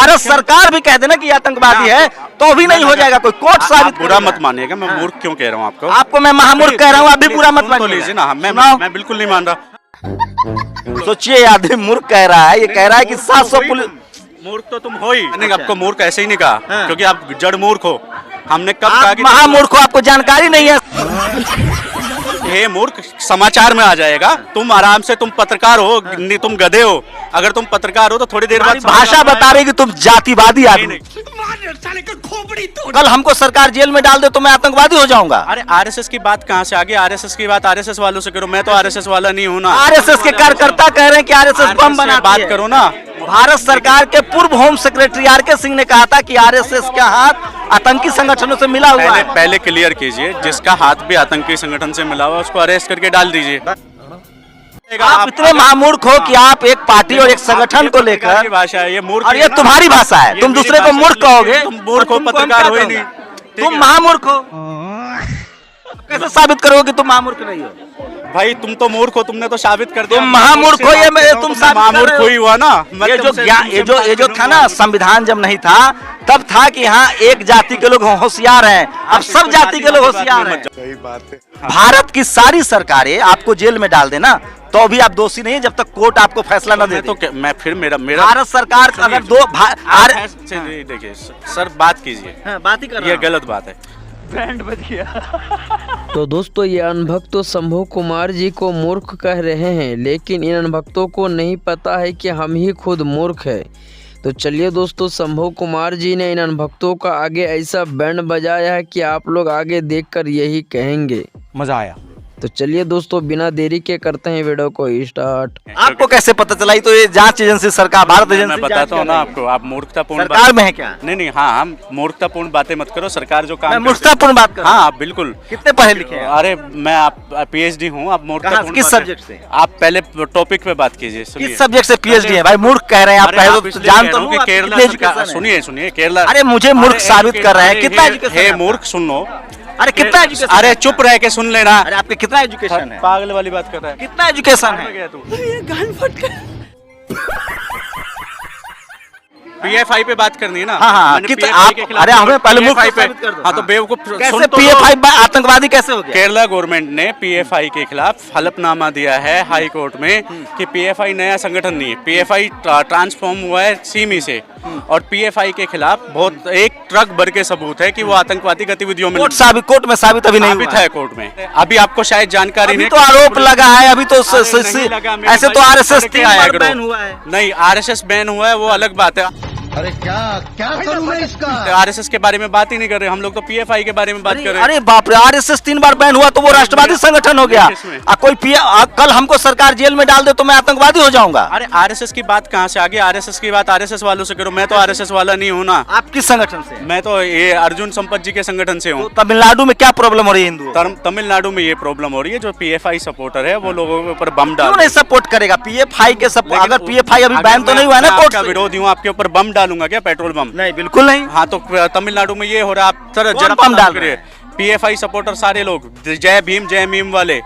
भारत सरकार भी कह देना कि आतंकवादी है तो भी नहीं हो जाएगा, कोई कोर्ट साबित बुरा मत मानिएगा, मैं मूर्ख क्यों कह रहा हूँ आपको? आपको मैं महामूर्ख कह रहा हूँ, आप भी बुरा मत तो लीजिए ना, मैं बिल्कुल नहीं मान रहा। सोचिए, ये आदमी मूर्ख कह रहा है, ये कह रहा है कि 700 पुलिस। मूर्ख तो तुम हो ही। मैंने आपको मूर्ख ऐसे ही नहीं कहा, क्योंकि आप जड़ मूर्ख हो। हमने कब कहा कि महामूर्ख हो, आपको जानकारी नहीं है। हे मूर्ख, समाचार में आ जाएगा। तुम आराम से, तुम पत्रकार हो, तुम गधे हो। अगर तुम पत्रकार हो तो थोड़ी देर बाद भाषा बता रही कि तुम जातिवादी आदमी। कल हमको सरकार जेल में डाल दे तो मैं आतंकवादी हो जाऊंगा। अरे आरएसएस की बात कहाँ से आ गई? आरएसएस की बात आरएसएस वालों से करो, मैं तो आरएसएस वाला नहीं हूँ ना। आरएसएस के कार्यकर्ता कह रहे हैं कि आरएसएस बम बना, बात करो ना। भारत सरकार के पूर्व होम सेक्रेटरी आर.के. सिंह ने कहा था कि आरएसएस का हाथ आतंकी संगठनों से मिला हुआ है। पहले क्लियर कीजिए, जिसका हाथ भी आतंकी संगठन से मिला हुआ उसको अरेस्ट करके डाल दीजिए। आप इतने महामूर्ख हो कि आप एक पार्टी और एक संगठन को लेकर भाषा है ये मूर्ख, और ये तुम्हारी भाषा है, तुम दूसरे को मूर्ख कहोगे। तुम मूर्ख हो, पत्रकार हो ही नहीं, तुम महामूर्ख हो। कैसे साबित करोगे कि तुम महामूर्ख नहीं हो? भाई तुम तो मूर्ख हो, तुमने तो साबित कर दिया। तुम महामूर्ख हो, ये तुम महामूर्ख हो ही हुआ ना। ये जो था ना, संविधान जब नहीं था तब था कि हाँ एक जाति के लोग होशियार हैं, अब सब जाति के लोग होशियार हैं। सही बात है। भारत की सारी सरकारें आपको जेल में डाल देना तो भी आप दोषी नहीं है, जब तक कोर्ट आपको फैसला न दे। तो मैं फिर मेरा भारत सरकार अगर देखिए सर, बात कीजिए, बात ही कर, ये गलत बात है। बैंड बज गया। तो दोस्तों, ये अनभक्त तो शंभू कुमार जी को मूर्ख कह रहे हैं, लेकिन इन अनभक्तों को नहीं पता है कि हम ही खुद मूर्ख है। तो चलिए दोस्तों, शंभू कुमार जी ने इन अनभक्तों का आगे ऐसा बैंड बजाया है कि आप लोग आगे देखकर यही कहेंगे। मजा आया। तो चलिए दोस्तों, बिना देरी के करते हैं वीडियो को स्टार्ट। आपको कैसे पता चला? तो ये जांच एजेंसी सरकार, भारत एजेंसी, मैं बताता हूँ ना आपको। आप मूर्खतापूर्ण सरकार में है क्या? नहीं, हाँ, हम मूर्खतापूर्ण बातें मत करो। सरकार जो काम, मूर्खतापूर्ण बात करो। हाँ बिल्कुल। कितने पढ़े लिखे हैं? अरे मैं आप पीएचडी हूँ। आप मूर्खतापूर्ण किस सब्जेक्ट से? आप पहले टॉपिक पे बात कीजिए। किस सब्जेक्ट से पीएचडी है? भाई मूर्ख कह रहे हैं आप, जान तो लो केरला। सुनिए केरला। अरे मुझे मूर्ख साबित कर रहे हैं। कितना एजुकेशन है? मूर्ख सुन लो। अरे कितना एजुकेशन? अरे चुप रह के सुन लेना। अरे आपके कितना एजुकेशन है? पागल वाली बात कर रहा है। कितना एजुकेशन है? ये गान फट गया। पीएफआई पे बात करनी है ना। हाँ, अरे हमें पहले मूर्ख साबित कर दो। हाँ तो बेवकूफ। कैसे पीएफआई आतंकवादी कैसे हो गया? केरला गवर्नमेंट ने पीएफआई के खिलाफ हलफनामा दिया है हाई कोर्ट में कि पीएफआई नया संगठन नहीं है। पीएफआई ट्रांसफॉर्म हुआ है सीमी से, और पीएफआई के खिलाफ बहुत एक ट्रक भर के सबूत है कि वो आतंकवादी गतिविधियों में। कोर्ट में साबित अभी नहीं है। कोर्ट में अभी आपको शायद जानकारी नहीं। तो आरोप लगा है अभी तो। ऐसे तो आरएसएस बैन हुआ है। नहीं, आरएसएस बैन हुआ है वो अलग बात है। अरे क्या करूं मैं इसका? आरएसएस के बारे में बात ही नहीं कर रहे हम लोग, तो पीएफआई के बारे में बात कर रहे हैं। अरे बाप रे, आरएसएस 3 बार बैन हुआ तो वो राष्ट्रवादी संगठन हो गया। कोई कल हमको सरकार जेल में डाल दे तो मैं आतंकवादी हो जाऊंगा। अरे आरएसएस की बात कहाँ से आ गई? आरएसएस की बात आरएसएस वालों से करो, मैं तो आरएसएस वाला नहीं हूँ ना। आप किस संगठन से? मैं तो ये अर्जुन संपत जी के संगठन से हूँ। तमिलनाडु में क्या प्रॉब्लम हो रही है हिंदुओं? तमिलनाडु में ये प्रॉब्लम हो रही है, जो पीएफआई सपोर्टर है वो लोगों के ऊपर बम डाल। क्यों नहीं सपोर्ट करेगा पीएफआई के सपोर्ट? अगर पीएफआई अभी बैन तो नहीं हुआ ना कोर्ट से। विरोधी हूँ, आपके ऊपर बम डालूंगा क्या? Petrol bomb? नहीं, बिल्कुल नहीं। हाँ तो तमिलनाडु में ये हो रहा है। आप जरा बम डाल रहे हैं? पीएफआई सपोर्टर सारे लोग जय भीम जय मीम वाले।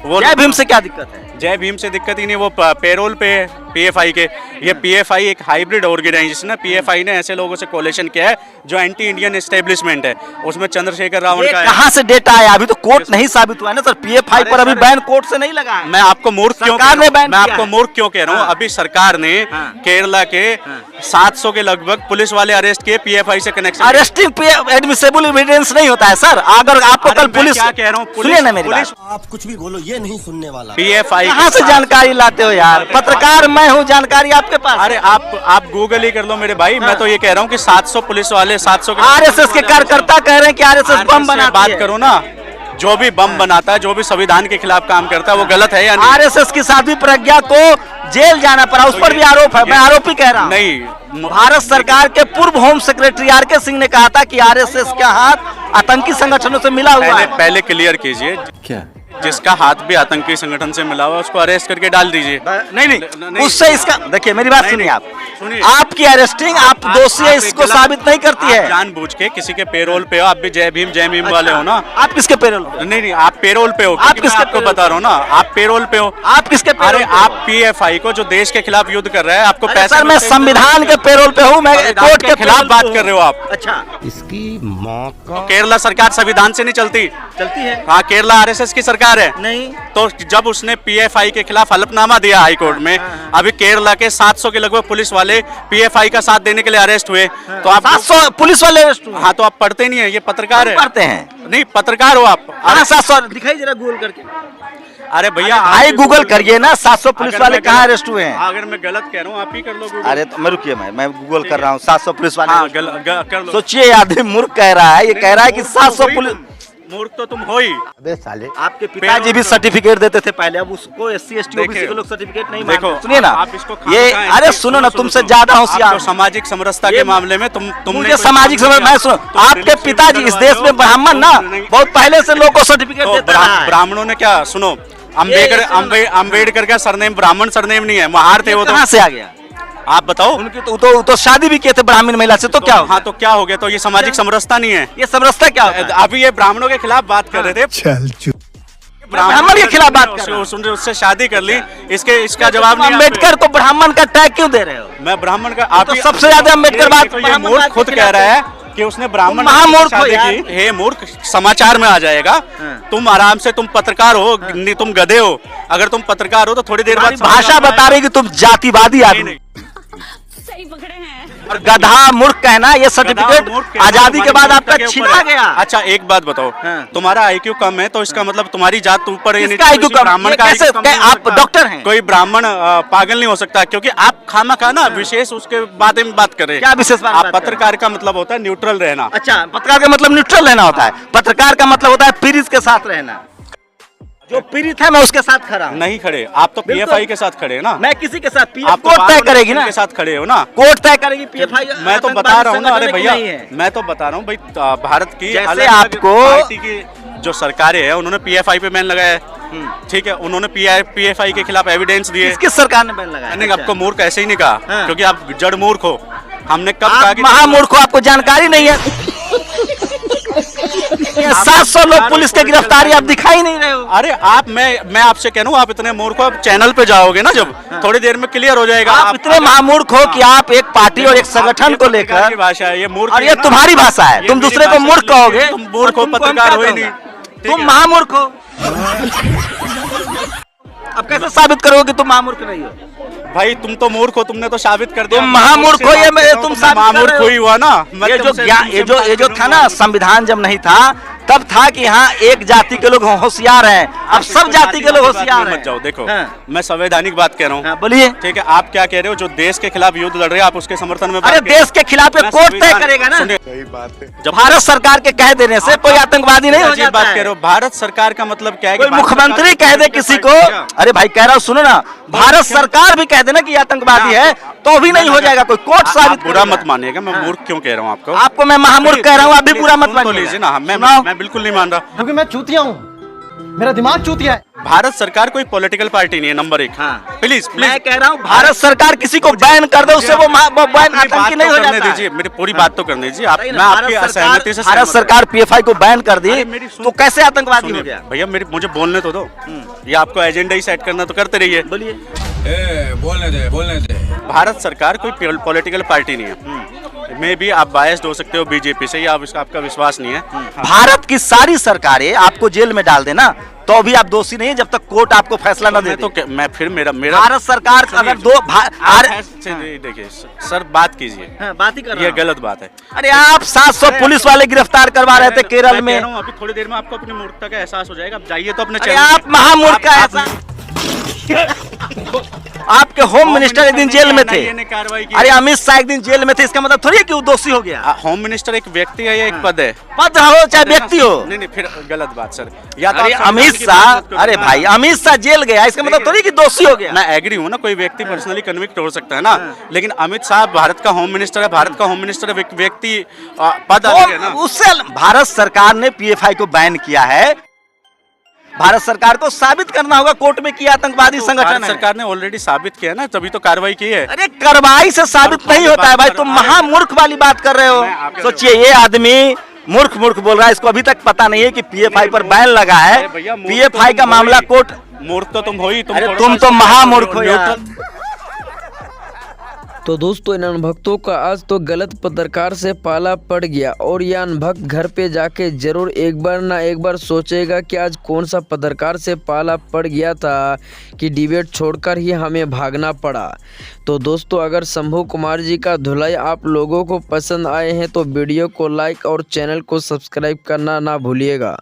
वो जय भीम से क्या दिक्कत है? जय भीम से दिक्कत ही नहीं, वो पेरोल पे पीएफआई के। ये पीएफआई एक हाइब्रिड ऑर्गेनाइजेशन है। पीएफआई ने ऐसे लोगों से कोलेशन किया है जो एंटी इंडियन एस्टेब्लिशमेंट है। उसमें चंद्रशेखर रावण का कहाँ से डेटा आया? अभी तो कोर्ट नहीं साबित हुआ है ना सर। पीएफआई पर अभी बैन कोर्ट से नहीं लगा है। मैं आपको मूर्ख क्यों कह रहा हूँ? अभी सरकार ने केरला के 700 के लगभग पुलिस वाले अरेस्ट किए पीएफआई से कनेक्शन। अरेस्टिंग एडमिसेबल एविडेंस नहीं होता है सर। अगर आपको कल पुलिस, क्या कह रहा हूँ, सुनिए ना मेरी बात। आप कुछ भी बोलो, ये नहीं सुनने वाला। पीएफआई कहाँ से जानकारी लाते हो यार? पत्रकार मैं हूँ, जानकारी आपके पास। अरे आप गूगल ही कर लो मेरे भाई। मैं तो ये कह रहा हूँ कि 700 पुलिस वाले 700 आरएसएस के कार्यकर्ता कह रहे हैं कि आरएसएस बम बनाती है। बात करो ना, जो भी बम बनाता है, जो भी संविधान के खिलाफ काम करता है, वो गलत है या नहीं? आरएसएस की साध्वी प्रज्ञा को जेल जाना पड़ा, उस पर भी आरोप है। मैं आरोपी कह रहा हूँ। नहीं, भारत सरकार के पूर्व होम सेक्रेटरी आर.के. सिंह ने कहा था कि आरएसएस का हाथ आतंकी संगठनों से मिला हुआ है। पहले क्लियर कीजिए। क्या? जिसका हाथ भी आतंकी संगठन से मिला हुआ उसको अरेस्ट करके डाल दीजिए। नहीं उससे इसका देखिए मेरी बात सुनिए आप सुनिए। आपकी अरेस्टिंग आप दोषी है इसको साबित नहीं करती है। जानबूझ के किसी के पेरोल पे हो, आप भी जय भीम वाले हो ना। आप किसके पेरोल पे? नहीं आप पेरोल पे हो। आप किसके आपको बता रहा हूँ ना, आप पेरोल पे हो। आप किसके पेरोल अरे पे हो? आप PFI को जो देश के खिलाफ युद्ध कर रहा है आपको अरे पैसा सर मैं संविधान के पेरोल पे हूँ, मैं कोर्ट के खिलाफ बात कर रहे हो आप। अच्छा इसकी माँ का तो केरला सरकार संविधान से नहीं चलती। चलती है हाँ, केरला RSS की सरकार है। नहीं तो जब उसने PFI के खिलाफ हलफनामा दिया हाई कोर्ट में, अभी केरला के 700 के लगभग पुलिस वाले PFI का साथ देने के लिए अरेस्ट हुए। तो आप 700 पुलिस वाले अरेस्ट हुए। हाँ, तो आप पढ़ते नहीं है, ये पत्रकार है। पढ़ते हैं नहीं, पत्रकार हो आप। हाँ 700 दिखाई जरा गूगल करके। अरे भैया भाई गूगल करिए ना 700 पुलिस अगर वाले मैं कहाँ गलत- अरेस्ट हुए हैं? अगर मैं गलत कह रहा हूँ आप ही कर लो Google। अरे तो मैं रुकिए मैं गूगल कर रहा हूँ 700 पुलिस वाले। हाँ, कर लो। सोचिए आदमी मूर्ख कह रहा है, ये कह रहा है कि 700 पुलिस। मूर्ख तो तुम हो ही। अबे साले आपके पिताजी भी सर्टिफिकेट देते थे पहले, अब उसको SC ST OBC देखिए, के लोग सर्टिफिकेट नहीं देखो, मानते। सुनिए ना आप इसको खाना ये खाएं, अरे इसको सुनो ना, सुनो, तुमसे सुनो। ज्यादा होशियार आपको सामाजिक समरसता ये के मामले में तुमने मुझे कोई सामाजिक काम समझ नहीं मैं किया। सुनो तुम आपके रिलीफ पिताजी इस करवा देश दो, में ब्राह्मण ना नहीं- बहुत पहले से लोगों को सर्टिफिकेट तो देता रहा है। ब्राह्मणों ने क्या सुनो, अम्बेडकर का सरनेम ब्राह्मण सरनेम नहीं है, महार थे वो। तो कहाँ से आ गया? आप बताओ। उनकी तो शादी भी किए थे ब्राह्मण महिला से, तो क्या हो? हाँ, तो क्या हो गया? तो ये सामाजिक समरसता नहीं है। ये समरसता क्या होता है? अभी ये ब्राह्मणों के खिलाफ बात कर रहे थे। ब्राह्मण के खिलाफ बात कर रहा हूं। उससे शादी कर ली, इसका जवाब नहीं। अम्बेडकर तो ब्राह्मण का टैग क्यों दे रहे हो? मैं ब्राह्मण का तो सबसे ज्यादा अम्बेडकर बात ये ब्राह्मण मूर्ख बात खुद के कह खिलाफ रहा है। है कि उसने ब्राह्मण तुम महामूर्ख हो शादी यार। की। हे मूर्ख, समाचार में आ जाएगा। तुम आराम से, तुम पत्रकार हो, नहीं तुम गधे हो। अगर तुम पत्रकार हो तो थोड़ी देर बाद तुम्हारी भाषा बता रही कि तुम जातिवादी आदमी सही पकड़े हैं। और गधा मूर्ख कहना, ये सर्टिफिकेट आजादी के बाद आपका छीना गया। अच्छा एक बात बताओ, हाँ। तुम्हारा IQ कम है तो इसका मतलब तुम्हारी जात ऊपर है। किसका IQ कम? ब्राह्मण ये का कैसे? IQ कम नहीं हो आप सकता। डॉक्टर हैं? कोई ब्राह्मण पागल नहीं हो सकता, क्योंकि आप खामा ना विशेष उसके बारे में बात करें। क्या विशेष बात आप कर रहे हैं? पत्रकार का मतलब होता है न्यूट्रल रहना। अच्छा, पत्रकार का मतलब न्यूट्रल रहना होता है। पत्रकार का मतलब होता है पीड़ित के साथ रहना। जो पीड़ित है मैं उसके साथ खड़ा हूं। नहीं खड़े, आप तो बिल्कुल। PFI के साथ खड़े हैं ना। मैं किसी के साथ आप तो कोर्ट तय बार-बार करेगी ना, के साथ खड़े हो ना। कोर्ट तय करेगी PFI। मैं तो बता रहा हूँ ना। अरे भैया, मैं तो बता रहा हूँ भाई, भारत की जैसे अलग-अलग आपको- पार्टी की जो सरकारें हैं उन्होंने PFI पे बैन लगाया है। ठीक है, उन्होंने PFI के खिलाफ एविडेंस दिए। किस सरकार ने बैन लगाया? नहीं, आपको मूर्ख ऐसे ही नहीं कहा, हाँ। क्योंकि आप जड़ मूर्ख हो। हमने कब कहा आप कि महामूर्ख हो, आपको जानकारी नहीं है। 700 लोग पुलिस के गिरफ्तारी आप दिखाई नहीं रहे हो। अरे मैं आपसे कह रहा हूँ, आप इतने मूर्ख हो, आप चैनल पे जाओगे ना जब, थोड़ी देर में क्लियर हो जाएगा। आप इतने महामूर्ख हो कि आप एक पार्टी और एक संगठन को लेकर, की भाषा है ये मूर्ख, और ये तुम्हारी भाषा है, ये तुम मेरी दूसरे को भाषा मूर्ख नहीं है, कहोगे। तुम मूर्ख हो, और तुमको हम पत्रकार क्या हो ही कहूँगा? नहीं। ठीक तुम है। महामूर्ख हो। अब कैसे साबित करोगे कि तुम महामूर्ख नहीं हो? भाई तुम तो मूर्ख हो, तुमने तो साबित कर दिया। तुम महामूर्ख हो, ये मैं तुम साबित कर महामूर्ख रहे हो। हुई हुआ ना। मैं ये जो तुमसे- ये जो था ना, संविधान जब नहीं था तब था कि हाँ एक जाति के लोग होशियार हैं, अब सब जाति के लोग होशियार हैं। मत जाओ, देखो हाँ। मैं संवैधानिक बात कह रहा हूँ। हाँ, बोलिए। ठीक है, आप क्या कह रहे हो? जो देश के खिलाफ युद्ध लड़ रहे हैं आप उसके समर्थन में बात अरे कह रहे देश के खिलाफ हो। एक कोर्ट तय संविधान- करेगा ना। सुनिए, जब भारत सरकार के कह देने से कोई आतंकवादी नहीं हो अजीब जाता बात है। कह रहे हो। भारत सरकार का मतलब क्या है? कि कोई भारत मुख्यमंत्री सरकार- कह दे किसी को, अरे भाई कह रहा हूँ सुनो ना, भारत सरकार भी कह देना कि ये आतंकवादी है तो भी नहीं हो जाएगा, कोई कोर्ट आप साबित बुरा करेगा। मत मानिएगा, मैं मूर्ख क्यों कह रहा हूँ आपको। आपको मैं महामूर्ख कह रहा हूँ, आप भी बुरा मत सुन तो मानिएगा। लीजिए ना, सुनाओ। मैं बिल्कुल नहीं मान रहा। क्योंकि मैं चूतिया हूँ, मेरा दिमाग चूतिया है। भारत सरकार कोई पॉलिटिकल पार्टी नहीं है, नंबर 1। हाँ। प्लीज मैं कह रहा हूँ भारत सरकार किसी को बैन कर दे, उससे वो बैन आतंकी नहीं हो जाता दीजिए, मेरी पूरी बात तो करने दीजिए। आप, है। मैं आपकी असहमति से भारत सहमत सरकार PFI को बैन कर दी अरे मेरी सुन- तो कैसे आतंकवादी हो सुनिए, गया? भैया मुझे बोलने तो दो। ये आपको एजेंडा ही सेट करना तो करते रहिए। बोलिए। बोलने दे। भारत सरकार कोई पॉलिटिकल पार्टी नहीं है। मे भी आप बायस्ड हो सकते हो बीजेपी से, या आपका विश्वास नहीं है। भारत की सारी सरकारें आपको जेल में डाल देना तो भी आप दोषी नहीं है, जब तक कोर्ट आपको फैसला न दे मैं दे। तो मैं फिर मेरा भारत सरकार अगर दो देखिए सर, बात कीजिए, बात ही कर ये गलत बात है। अरे आप 700 पुलिस वाले गिरफ्तार करवा रहे थे केरल मैं में। कह रहा हूं, अभी थोड़ी देर में आपको अपनी मूर्खता का एहसास हो जाएगा। आप जाइए तो अपने अरे चैनल आप पे। महामूर्ख का आप- ऐसा आपके होम मिनिस्टर एक दिन जेल में थे। ने कार्रवाई की। अरे अमित शाह एक दिन जेल में थे, इसका मतलब थोड़ी है कि वो दोषी हो गया। होम मिनिस्टर एक व्यक्ति है या एक पद है? पद हो चाहे व्यक्ति हो। नहीं फिर गलत बात सर। या तो अरे आप संविधान अमित की शाह, बात मत करो। अरे भाई अमित शाह जेल गया, इसका मतलब थोड़ी कि दोषी हो गया। मैं एग्री हूँ ना, कोई व्यक्ति पर्सनली कन्विक्ट हो सकता है ना, लेकिन अमित शाह भारत का होम मिनिस्टर है। भारत का होम मिनिस्टर व्यक्ति पद अलग है ना। उससे भारत सरकार ने PFI को बैन किया है भारत सरकार को साबित करना होगा कोर्ट में कि आतंकवादी तो संगठन भारत है। सरकार ने ऑलरेडी साबित किया ना, तभी तो कार्रवाई की है। अरे कार्रवाई से साबित नहीं होता है भाई, तुम महामूर्ख वाली बात कर रहे मैं हो। आपके- सोचिए ये आदमी मूर्ख मूर्ख बोल रहा है, इसको अभी तक पता नहीं है कि पीएफआई पर बैन लगा है। अरे भैया, मूर्ख तो पीएफआई का तुम हो मामला ही। कोर्ट, मूर्ख तो तुम हो ही, अरे थोड़ा तुम सा तो महामूर्ख हो यार। न्यूट्रल- तो दोस्तों इन अनभक्तों का आज तो गलत पत्रकार से पाला पड़ गया और यह अनभक्त घर पे जाके जरूर एक बार ना एक बार सोचेगा कि आज कौन सा पत्रकार से पाला पड़ गया था कि डिबेट छोड़कर ही हमें भागना पड़ा। तो दोस्तों अगर शंभू कुमार जी का धुलाई आप लोगों को पसंद आए हैं तो वीडियो को लाइक और चैनल को सब्सक्राइब करना ना भूलिएगा।